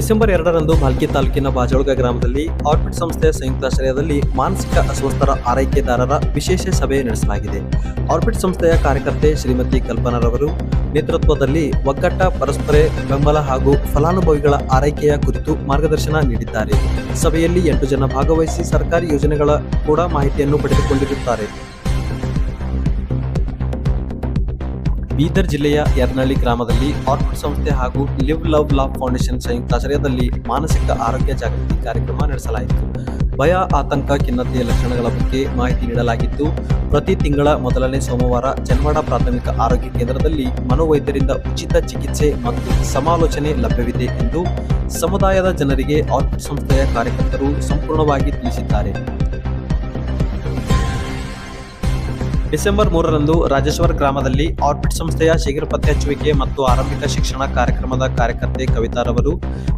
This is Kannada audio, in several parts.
ಡಿಸೆಂಬರ್ 2ರಂದು ಭಾಲ್ಕಿ ತಾಲೂಕಿನ ಬಾಜೋಳ್ಗ ಗ್ರಾಮದಲ್ಲಿ ಆರ್ಬಿಟ್ ಸಂಸ್ಥೆಯ ಸಂಯುಕ್ತಾಶ್ರಯದಲ್ಲಿ ಮಾನಸಿಕ ಅಸ್ವಸ್ಥರ ಆರೈಕೆದಾರರ ವಿಶೇಷ ಸಭೆ ನಡೆಸಲಾಗಿದೆ. ಆರ್ಬಿಟ್ ಸಂಸ್ಥೆಯ ಕಾರ್ಯಕರ್ತೆ ಶ್ರೀಮತಿ ಕಲ್ಪನಾರವರು ನೇತೃತ್ವದಲ್ಲಿ ಒಗ್ಗಟ್ಟ, ಪರಸ್ಪರ ಬೆಂಬಲ ಹಾಗೂ ಫಲಾನುಭವಿಗಳ ಆರೈಕೆಯ ಕುರಿತು ಮಾರ್ಗದರ್ಶನ ನೀಡಿದ್ದಾರೆ. ಸಭೆಯಲ್ಲಿ 8 ಜನ ಭಾಗವಹಿಸಿ ಸರ್ಕಾರಿ ಯೋಜನೆಗಳ ಕೂಡ ಮಾಹಿತಿಯನ್ನು ಪಡೆದುಕೊಂಡಿರುತ್ತಾರೆ. ಬೀದರ್ ಜಿಲ್ಲೆಯ ಯರ್ನಳ್ಳಿ ಗ್ರಾಮದಲ್ಲಿ ಆರ್ಬಿಟ್ ಸಂಸ್ಥೆ ಹಾಗೂ ಲಿವ್ ಲವ್ ಲಾವ್ ಫೌಂಡೇಶನ್ ಸಂಯುಕ್ತಾಶ್ರಯದಲ್ಲಿ ಮಾನಸಿಕ ಆರೋಗ್ಯ ಜಾಗೃತಿ ಕಾರ್ಯಕ್ರಮ ನಡೆಸಲಾಯಿತು. ಭಯ, ಆತಂಕ, ಖಿನ್ನತೆಯ ಲಕ್ಷಣಗಳ ಬಗ್ಗೆ ಮಾಹಿತಿ ನೀಡಲಾಗಿದ್ದು, ಪ್ರತಿ ತಿಂಗಳ ಮೊದಲನೇ ಸೋಮವಾರ ಜನವಾಡ ಪ್ರಾಥಮಿಕ ಆರೋಗ್ಯ ಕೇಂದ್ರದಲ್ಲಿ ಮನೋವೈದ್ಯರಿಂದ ಉಚಿತ ಚಿಕಿತ್ಸೆ ಮತ್ತು ಸಮಾಲೋಚನೆ ಲಭ್ಯವಿದೆ ಎಂದು ಸಮುದಾಯದ ಜನರಿಗೆ ಆರ್ಬಿಟ್ ಸಂಸ್ಥೆಯ ಕಾರ್ಯಕರ್ತರು ಸಂಪೂರ್ಣವಾಗಿ ತಿಳಿಸಿದ್ದಾರೆ. ಡಿಸೆಂಬರ್ 3ರಂದು ರಾಜೇಶ್ವರ ಗ್ರಾಮದಲ್ಲಿ ಆರ್ಬಿಟ್ ಸಂಸ್ಥೆಯ ಶೀಘ್ರ ಪತ್ತೆ ಹಚ್ಚುವಿಕೆ ಮತ್ತು ಆರಂಭಿಕ ಶಿಕ್ಷಣ ಕಾರ್ಯಕ್ರಮದ ಕಾರ್ಯಕರ್ತೆ ಕವಿತಾರವರು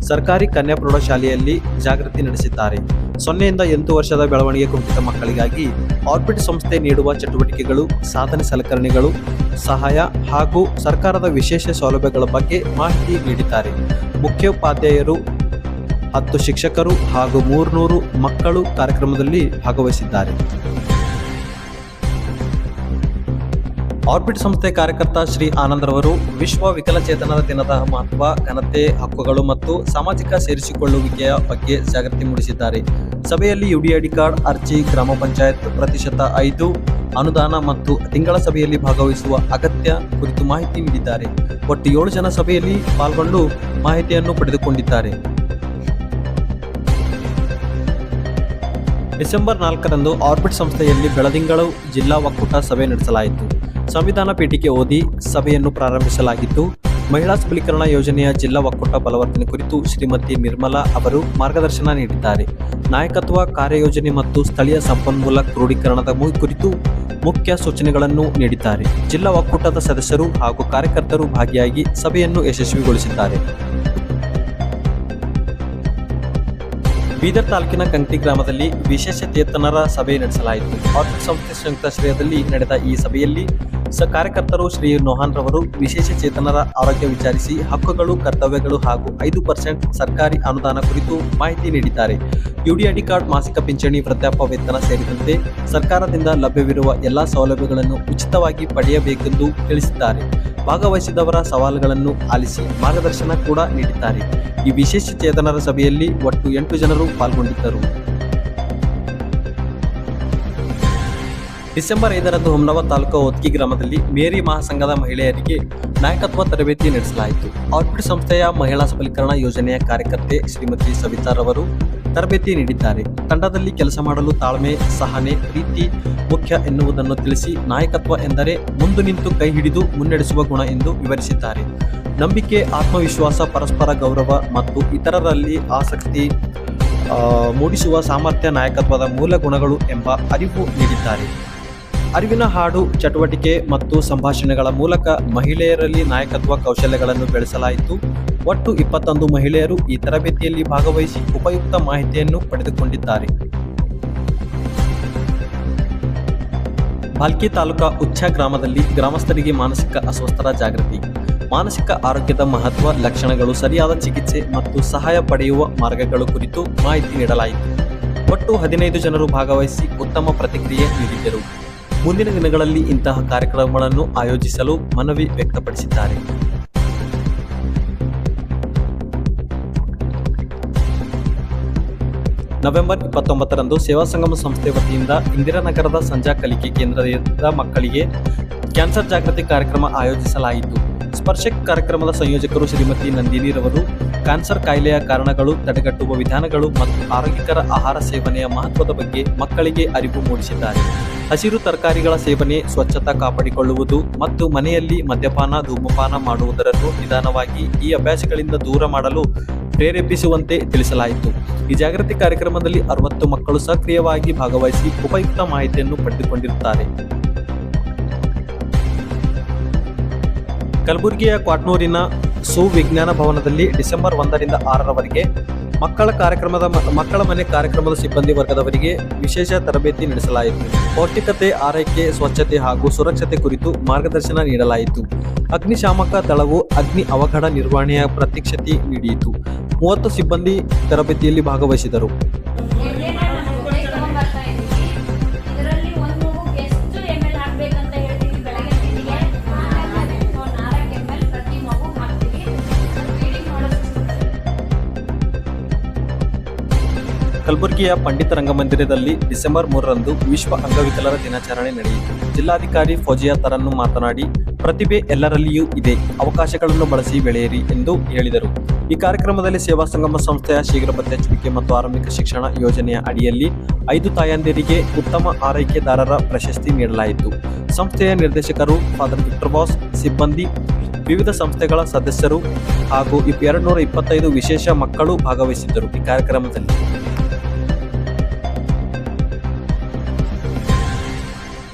ಸರ್ಕಾರಿ ಕನ್ಯಾ ಪ್ರೌಢಶಾಲೆಯಲ್ಲಿ ಜಾಗೃತಿ ನಡೆಸಿದ್ದಾರೆ. 0 ಇಂದ 8 ವರ್ಷದ ಬೆಳವಣಿಗೆ ಕುಂಠಿತ ಮಕ್ಕಳಿಗಾಗಿ ಆರ್ಬಿಟ್ ಸಂಸ್ಥೆ ನೀಡುವ ಚಟುವಟಿಕೆಗಳು, ಸಾಧನೆ ಸಲಕರಣೆಗಳು, ಸಹಾಯ ಹಾಗೂ ಸರ್ಕಾರದ ವಿಶೇಷ ಸೌಲಭ್ಯಗಳ ಬಗ್ಗೆ ಮಾಹಿತಿ ನೀಡಿದ್ದಾರೆ. ಮುಖ್ಯೋಪಾಧ್ಯಾಯರು, 10 ಶಿಕ್ಷಕರು ಹಾಗೂ 300 ಮಕ್ಕಳು ಕಾರ್ಯಕ್ರಮದಲ್ಲಿ ಭಾಗವಹಿಸಿದ್ದಾರೆ. ಆರ್ಬಿಟ್ ಸಂಸ್ಥೆ ಕಾರ್ಯಕರ್ತ ಶ್ರೀ ಆನಂದ್ರವರು ವಿಶ್ವ ವಿಕಲಚೇತನರ ದಿನದ ಮಹತ್ವ, ಘನತೆ, ಹಕ್ಕುಗಳು ಮತ್ತು ಸಾಮಾಜಿಕ ಸೇರಿಸಿಕೊಳ್ಳುವಿಕೆಯ ಬಗ್ಗೆ ಜಾಗೃತಿ ಮೂಡಿಸಿದ್ದಾರೆ. ಸಭೆಯಲ್ಲಿ ಯುಡಿಐಡಿ ಕಾರ್ಡ್, ಅರ್ಜಿ, ಗ್ರಾಮ ಪಂಚಾಯತ್ %5 ಅನುದಾನ ಮತ್ತು ತಿಂಗಳ ಸಭೆಯಲ್ಲಿ ಭಾಗವಹಿಸುವ ಅಗತ್ಯ ಕುರಿತು ಮಾಹಿತಿ ನೀಡಿದ್ದಾರೆ. ಒಟ್ಟು 7 ಜನ ಸಭೆಯಲ್ಲಿ ಪಾಲ್ಗೊಂಡು ಮಾಹಿತಿಯನ್ನು ಪಡೆದುಕೊಂಡಿದ್ದಾರೆ. ಡಿಸೆಂಬರ್ 4ರಂದು ಆರ್ಬಿಟ್ ಸಂಸ್ಥೆಯಲ್ಲಿ ಬೆಳದಿಂಗಳು ಜಿಲ್ಲಾ ಒಕ್ಕೂಟ ಸಭೆ ನಡೆಸಲಾಯಿತು. ಸಂವಿಧಾನ ಪೀಠಿಕೆ ಓದಿ ಸಭೆಯನ್ನು ಪ್ರಾರಂಭಿಸಲಾಗಿದ್ದು, ಮಹಿಳಾ ಸಬಲೀಕರಣ ಯೋಜನೆಯ ಜಿಲ್ಲಾ ಒಕ್ಕೂಟ ಬಲವರ್ಧನೆ ಕುರಿತು ಶ್ರೀಮತಿ ನಿರ್ಮಲಾ ಅವರು ಮಾರ್ಗದರ್ಶನ ನೀಡಿದ್ದಾರೆ. ನಾಯಕತ್ವ, ಕಾರ್ಯಯೋಜನೆ ಮತ್ತು ಸ್ಥಳೀಯ ಸಂಪನ್ಮೂಲ ಕ್ರೋಢೀಕರಣದ ಕುರಿತು ಮುಖ್ಯ ಸೂಚನೆಗಳನ್ನು ನೀಡಿದ್ದಾರೆ. ಜಿಲ್ಲಾ ಒಕ್ಕೂಟದ ಸದಸ್ಯರು ಹಾಗೂ ಕಾರ್ಯಕರ್ತರು ಭಾಗಿಯಾಗಿ ಸಭೆಯನ್ನು ಯಶಸ್ವಿಗೊಳಿಸಿದ್ದಾರೆ. ಬೀದರ್ ತಾಲೂಕಿನ ಕಂಕ್ತಿ ಗ್ರಾಮದಲ್ಲಿ ವಿಶೇಷಚೇತನರ ಸಭೆ ನಡೆಸಲಾಯಿತು. ಆರ್ಬಿಟ್ ಸಂಸ್ಥೆ ಸಂಯುಕ್ತಾಶ್ರಯದಲ್ಲಿ ನಡೆದ ಈ ಸಭೆಯಲ್ಲಿ ಕಾರ್ಯಕರ್ತರು ಶ್ರೀ ನೋಹಾನ್ ರವರು ವಿಶೇಷಚೇತನರ ಆರೋಗ್ಯ ವಿಚಾರಿಸಿ ಹಕ್ಕುಗಳು, ಕರ್ತವ್ಯಗಳು ಹಾಗೂ 5% ಸರ್ಕಾರಿ ಅನುದಾನ ಕುರಿತು ಮಾಹಿತಿ ನೀಡಿದ್ದಾರೆ. ಯುಡಿಐಡಿ ಕಾರ್ಡ್, ಮಾಸಿಕ ಪಿಂಚಣಿ, ವೃದ್ಧಾಪ್ಯ ವೇತನ ಸೇರಿದಂತೆ ಸರ್ಕಾರದಿಂದ ಲಭ್ಯವಿರುವ ಎಲ್ಲಾ ಸೌಲಭ್ಯಗಳನ್ನು ಉಚಿತವಾಗಿ ಪಡೆಯಬೇಕೆಂದು ತಿಳಿಸಿದ್ದಾರೆ. ಭಾಗವಹಿಸಿದವರ ಸವಾಲುಗಳನ್ನು ಆಲಿಸಿ ಮಾರ್ಗದರ್ಶನ ಕೂಡ ನೀಡಿದ್ದಾರೆ. ಈ ವಿಶೇಷಚೇತನರ ಸಭೆಯಲ್ಲಿ ಒಟ್ಟು 8 ಜನರು ಪಾಲ್ಗೊಂಡಿದ್ದರು. ಡಿಸೆಂಬರ್ 5ರಂದು ಹುಮ್ನಾಬಾದ್ ತಾಲೂಕು ಹೊತ್ಕಿ ಗ್ರಾಮದಲ್ಲಿ ಮೇರಿ ಮಹಾಸಂಘದ ಮಹಿಳೆಯರಿಗೆ ನಾಯಕತ್ವ ತರಬೇತಿ ನಡೆಸಲಾಯಿತು. ಆರ್ಬಿಟ್ ಸಂಸ್ಥೆಯ ಮಹಿಳಾ ಸಬಲೀಕರಣ ಯೋಜನೆಯ ಕಾರ್ಯಕರ್ತೆ ಶ್ರೀಮತಿ ಸವಿತಾರವರು ತರಬೇತಿ ನೀಡಿದ್ದಾರೆ. ತಂಡದಲ್ಲಿ ಕೆಲಸ ಮಾಡಲು ತಾಳ್ಮೆ, ಸಹನೆ, ಪ್ರೀತಿ ಮುಖ್ಯ ಎನ್ನುವುದನ್ನು ತಿಳಿಸಿ, ನಾಯಕತ್ವ ಎಂದರೆ ಮುಂದು ನಿಂತು ಕೈ ಹಿಡಿದು ಮುನ್ನಡೆಸುವ ಗುಣ ಎಂದು ವಿವರಿಸಿದ್ದಾರೆ. ನಂಬಿಕೆ, ಆತ್ಮವಿಶ್ವಾಸ, ಪರಸ್ಪರ ಗೌರವ ಮತ್ತು ಇತರರಲ್ಲಿ ಆಸಕ್ತಿ ಮೂಡಿಸುವ ಸಾಮರ್ಥ್ಯ ನಾಯಕತ್ವದ ಮೂಲ ಗುಣಗಳು ಎಂಬ ಅರಿವು ನೀಡಿದ್ದಾರೆ. ಅರಿವಿನ ಹಾಡು, ಚಟುವಟಿಕೆ ಮತ್ತು ಸಂಭಾಷಣೆಗಳ ಮೂಲಕ ಮಹಿಳೆಯರಲ್ಲಿ ನಾಯಕತ್ವ ಕೌಶಲ್ಯಗಳನ್ನು ಬೆಳೆಸಲಾಯಿತು. ಒಟ್ಟು 21 ಮಹಿಳೆಯರು ಈ ತರಬೇತಿಯಲ್ಲಿ ಭಾಗವಹಿಸಿ ಉಪಯುಕ್ತ ಮಾಹಿತಿಯನ್ನು ಪಡೆದುಕೊಂಡಿದ್ದಾರೆ. ಭಾಲ್ಕಿ ತಾಲೂಕಾ ಉಚ್ಛ ಗ್ರಾಮದಲ್ಲಿ ಗ್ರಾಮಸ್ಥರಿಗೆ ಮಾನಸಿಕ ಅಸ್ವಸ್ಥರ ಜಾಗೃತಿ, ಮಾನಸಿಕ ಆರೋಗ್ಯದ ಮಹತ್ವ, ಲಕ್ಷಣಗಳು, ಸರಿಯಾದ ಚಿಕಿತ್ಸೆ ಮತ್ತು ಸಹಾಯ ಪಡೆಯುವ ಮಾರ್ಗಗಳು ಕುರಿತು ಮಾಹಿತಿ ನೀಡಲಾಯಿತು. ಒಟ್ಟು 15 ಜನರು ಭಾಗವಹಿಸಿ ಉತ್ತಮ ಪ್ರತಿಕ್ರಿಯೆ ನೀಡಿದ್ದರು. ಮುಂದಿನ ದಿನಗಳಲ್ಲಿ ಇಂತಹ ಕಾರ್ಯಕ್ರಮಗಳನ್ನು ಆಯೋಜಿಸಲು ಮನವಿ ವ್ಯಕ್ತಪಡಿಸಿದ್ದಾರೆ. ನವೆಂಬರ್ 29ರಂದು ಸೇವಾ ಸಂಗಮ ಸಂಸ್ಥೆ ವತಿಯಿಂದ ಇಂದಿರಾನಗರದ ಸಂಜಾ ಕಲಿಕೆ ಕೇಂದ್ರದ ಮಕ್ಕಳಿಗೆ ಕ್ಯಾನ್ಸರ್ ಜಾಗೃತಿ ಕಾರ್ಯಕ್ರಮ ಆಯೋಜಿಸಲಾಯಿತು. ಸ್ಪರ್ಶಕ್ ಕಾರ್ಯಕ್ರಮದ ಸಂಯೋಜಕರು ಶ್ರೀಮತಿ ನಂದಿನಿ ರವರು ಕ್ಯಾನ್ಸರ್ ಕಾಯಿಲೆಯ ಕಾರಣಗಳು, ತಡೆಗಟ್ಟುವ ವಿಧಾನಗಳು ಮತ್ತು ಆರೋಗ್ಯಕರ ಆಹಾರ ಸೇವನೆಯ ಮಹತ್ವದ ಬಗ್ಗೆ ಮಕ್ಕಳಿಗೆ ಅರಿವು ಮೂಡಿಸಿದ್ದಾರೆ. ಹಸಿರು ತರಕಾರಿಗಳ ಸೇವನೆ, ಸ್ವಚ್ಛತಾ ಕಾಪಾಡಿಕೊಳ್ಳುವುದು ಮತ್ತು ಮನೆಯಲ್ಲಿ ಮದ್ಯಪಾನ, ಧೂಮಪಾನ ಮಾಡುವುದನ್ನು ನಿಧಾನವಾಗಿ ಈ ಅಭ್ಯಾಸಗಳಿಂದ ದೂರ ಮಾಡಲು ಪ್ರೇರೇಪಿಸುವಂತೆ ತಿಳಿಸಲಾಯಿತು. ಈ ಜಾಗೃತಿ ಕಾರ್ಯಕ್ರಮದಲ್ಲಿ 60 ಮಕ್ಕಳು ಸಕ್ರಿಯವಾಗಿ ಭಾಗವಹಿಸಿ ಉಪಯುಕ್ತ ಮಾಹಿತಿಯನ್ನು ಪಡೆದುಕೊಂಡಿರುತ್ತಾರೆ. ಕಲಬುರಗಿಯ ಕ್ವಾಟ್ನೂರಿನ ಸುವಿಜ್ಞಾನ ಭವನದಲ್ಲಿ ಡಿಸೆಂಬರ್ 1ರಿಂದ 6ರವರೆಗೆ ಮಕ್ಕಳ ಮನೆ ಕಾರ್ಯಕ್ರಮದ ಸಿಬ್ಬಂದಿ ವರ್ಗದವರಿಗೆ ವಿಶೇಷ ತರಬೇತಿ ನಡೆಸಲಾಯಿತು. ಪೌಷ್ಟಿಕತೆ, ಆರೈಕೆ, ಸ್ವಚ್ಛತೆ ಹಾಗೂ ಸುರಕ್ಷತೆ ಕುರಿತು ಮಾರ್ಗದರ್ಶನ ನೀಡಲಾಯಿತು. ಅಗ್ನಿಶಾಮಕ ದಳವು ಅಗ್ನಿ ಅವಘಡ ನಿರ್ವಹಣೆಯ ಪ್ರಾತ್ಯಕ್ಷಿಕೆ ನೀಡಿತು. 30 ಸಿಬ್ಬಂದಿ ತರಬೇತಿಯಲ್ಲಿ ಭಾಗವಹಿಸಿದರು. ಇದರಲ್ಲಿ ಒಂದು ಮಗುಗೆ ಎಷ್ಟು ml ಹಾಕ್ಬೇಕಂತ ಹೇಳ್ತೀವಿ. ಬೆಳಗ್ಗೆ ತಿಂಡಿಗೆ 4 ml ಪ್ರತಿ ಮಗು ಹಾಕ್ತೀವಿ. ಫೀಡಿಂಗ್ ಮಾಡೋದು. ಕಲಬುರಗಿಯ ಪಂಡಿತ ರಂಗಮಂದಿರದಲ್ಲಿ ಡಿಸೆಂಬರ್ 3ರಂದು ವಿಶ್ವ ಅಂಗವಿಕಲರ ದಿನಾಚರಣೆ ನಡೆಯಿತು. ಜಿಲ್ಲಾಧಿಕಾರಿ ಫೌಜಿಯಾ ತರನ್ನು ಮಾತನಾಡಿ, ಪ್ರತಿಭೆ ಎಲ್ಲರಲ್ಲಿಯೂ ಇದೆ, ಅವಕಾಶಗಳನ್ನು ಬಳಸಿ ಬೆಳೆಯಿರಿ ಎಂದು ಹೇಳಿದರು. ಈ ಕಾರ್ಯಕ್ರಮದಲ್ಲಿ ಸೇವಾ ಸಂಗಮ ಸಂಸ್ಥೆಯ ಶೀಘ್ರ ಪತ್ತೆಹಚ್ಚುವಿಕೆ ಮತ್ತು ಆರಂಭಿಕ ಶಿಕ್ಷಣ ಯೋಜನೆಯ ಅಡಿಯಲ್ಲಿ 5 ತಾಯಂದಿರಿಗೆ ಉತ್ತಮ ಆರೈಕೆದಾರರ ಪ್ರಶಸ್ತಿ ನೀಡಲಾಯಿತು. ಸಂಸ್ಥೆಯ ನಿರ್ದೇಶಕರು ಫಾದರ್ ವಿಕ್ಟರ್ ಬಾಸ್, ಸಿಬ್ಬಂದಿ, ವಿವಿಧ ಸಂಸ್ಥೆಗಳ ಸದಸ್ಯರು ಹಾಗೂ 225 ವಿಶೇಷ ಮಕ್ಕಳು ಭಾಗವಹಿಸಿದ್ದರು. ಈ ಕಾರ್ಯಕ್ರಮದಲ್ಲಿ